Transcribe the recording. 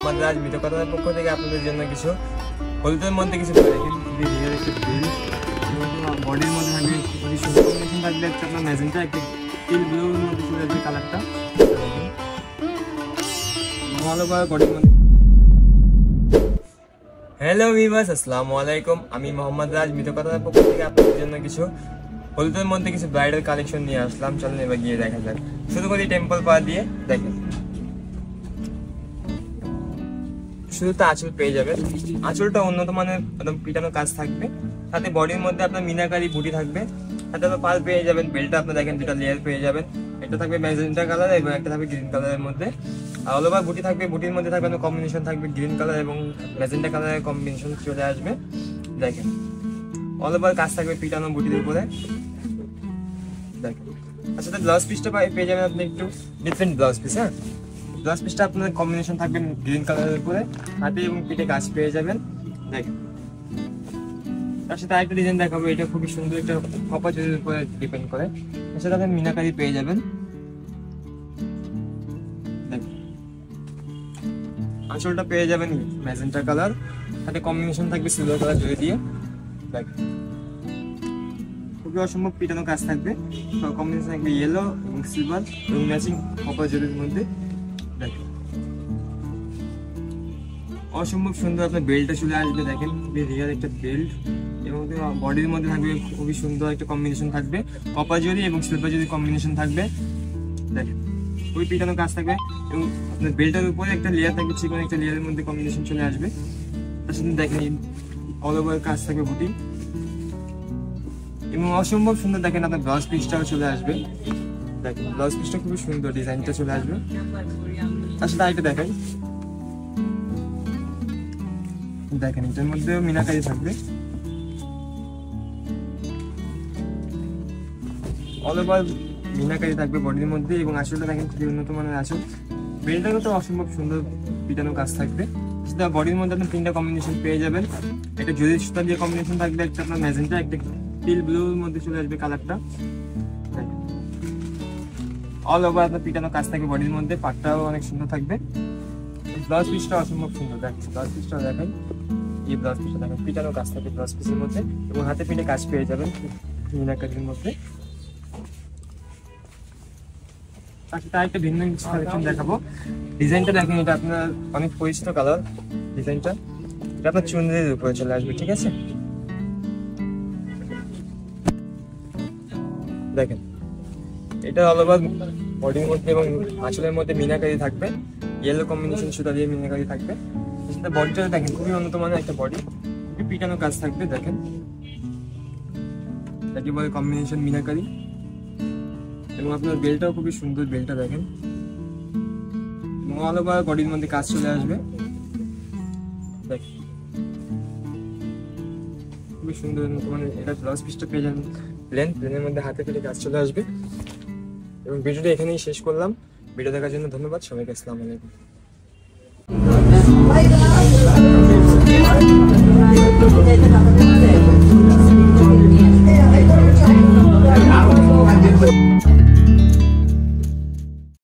রাজ মিতকথার পক্ষ থেকে আপনাদের জন্য কিছু হলুদের মধ্যে কিছু বডির মধ্যে থাকবে খুবই সুন্দর কম্বিনেশন থাকবে একটা আপনার ম্যাজেন্টা একটা টিল ব্লুর মধ্যে চলে আসবে কালারটা ভালো বডির মধ্যে। হ্যালো ভিউয়ার্স, আসসালামু আলাইকুম। আমি মোহাম্মদ রাজ মিতকথার পক্ষ থেকে আপনাদের জন্য কিছু হলুদের মধ্যে কিছু ব্রাইডাল কালেকশন নিয়ে আসলাম। চলুন এবার গিয়ে দেখা যাক। শুরু করি টেম্পল পা দিয়ে। দেখেন শুধুতে আঁচল পেয়ে যাবে। আঁচলটা উন্নত মানের একদম পিটানো কাজ থাকবে, সাথে বডির মধ্যে আপনার মিনাকারি বুটি থাকবে, সাথে আপনার পাল পেয়ে যাবেন। বেল্টটা আপনার দেখেন দুটা লেয়ার পেয়ে যাবেন। একটা থাকবে ম্যাজেন্টা কালার এবং একটা থাকবে গ্রিন কালারের মধ্যে। আর অল ওভার বুটি থাকবে, বুটির মধ্যে থাকবে কম্বিনেশন থাকবে গ্রিন কালার এবং ম্যাজেন্টা কালারের কম্বিনেশন চলে আসবে। দেখেন অল ওভার কাজ থাকবে পিটানো বুটির উপরে। দেখেন আর সাথে ব্লাউজ পিসটা পেয়ে যাবেন আপনি একটু ডিফারেন্ট ব্লাউজ পিস। হ্যাঁ, ব্লাউজ পিসটা আপনার কম্বিনেশন থাকবে গ্রিন কালারের উপরে, হাতে এবং পিঠে কাজ পেয়ে যাবেন। দেখেন তার সাথে আরেকটা ডিজাইন দেখাবো, এটা খুবই সুন্দর একটা কপার জরির উপরে ডিপেন্ড করে। তার সাথে আপনি মিনাকারি পেয়ে যাবেন। দেখেন আঁচলটা পেয়ে যাবেন ম্যাজেন্টা কালার, সাথে কম্বিনেশন থাকবে সিলভার কালার জড়ি দিয়ে। দেখেন খুবই অসম্ভব পিটানো কাজ থাকবে, কম্বিনেশন থাকবে ইয়েলো এবং সিলভার এবং ম্যাচিং কপার জরির মধ্যে। দেখেন অসম্ভব সুন্দর আপনার বেল্টটা চলে আসবে। দেখেন খুবই রিয়াল একটা বেল্ট এবং বডির মধ্যে থাকবে খুবই সুন্দর একটা কম্বিনেশন থাকবে, কপার জরি এবং সিলভার জরি কম্বিনেশন থাকবে। দেখেন খুবই পিটানো কাজ থাকবে এবং আপনার বেল্টের উপরে একটা লেয়ার থাকবে, চিকন একটা লেয়ারের মধ্যে কম্বিনেশন চলে আসবে। তার সাথে দেখেন অল ওভার কাজ থাকবে বুটি এবং অসম্ভব সুন্দর। দেখেন আপনার ব্লাউজ পিসটাও চলে আসবে। দেখেন ব্লাউজ পিসটা খুবই সুন্দর, ডিজাইনটা চলে আসবে। তার সাথে আরেকটা দেখাই, দেখেন এটার মধ্যে মিনাকারি থাকবে, অল ওভার মিনাকারি থাকবে বডির মধ্যে এবং আঁচলটা দেখেন খুবই উন্নত মানের আঁচল। বেল্টটাও তো অসম্ভব সুন্দর পিটানো কাজ থাকবে। সেটা বডির মধ্যে আপনি তিনটা কম্বিনেশন পেয়ে যাবেন। একটা জরির সুতা দিয়ে কম্বিনেশন থাকবে, একটা আপনার ম্যাজেন্টা, একটা টিল ব্লুর মধ্যে চলে আসবে কালারটা। অল ওভার আপনার পিটানো কাজ থাকবে বডির মধ্যে, পাটটাও অনেক সুন্দর থাকবে। ব্লাউজ পিসটা অসম্ভব সুন্দর। দেখেন ব্লাউজ পিসটাও দেখাই, এই ব্লাউজ পিসটা দেখেন পিটানো কাজ থাকে ব্লাউজ পিসের মধ্যে এবং হাতে পিঠে কাজ পেয়ে যাবেন মিনাকারির মধ্যে। তার সাথে আরেকটা ভিন্ন কিছু কালেকশন দেখাবো। ডিজাইনটা দেখেন, এটা আপনার অনেক পরিচিত কালার। ডিজাইনটা এটা আপনার চুনরির উপরে চলে আসবে, ঠিক আছে? দেখেন এটা অল ওভার বডির মধ্যে এবং আঁচলের মধ্যে মিনাকারি থাকবে, ইয়েলো কম্বিনেশন সুতা দিয়ে মিনাকারি থাকবে। সেটা বডিটা দেখেন খুবই উন্নত মানের একটা বডি, খুবই পিটানো কাজ থাকবে। দেখেন এটি বলে কম্বিনেশন মিনাকারি এবং আপনার বেল্টটাও খুবই সুন্দর। বেল্টটা দেখেন এবং অল ওভার বডির মধ্যে কাজ চলে আসবে। দেখেন খুবই সুন্দর মানে এটা ব্লাউজ পিসটা পেয়ে যাবেন প্লেনের মধ্যে, হাতে পেটে কাজ চলে আসবে। এবং ভিডিওটা এখানেই শেষ করলাম। ভিডিও দেখার জন্য ধন্যবাদ সবাইকে। আসসালামু আলাইকুম।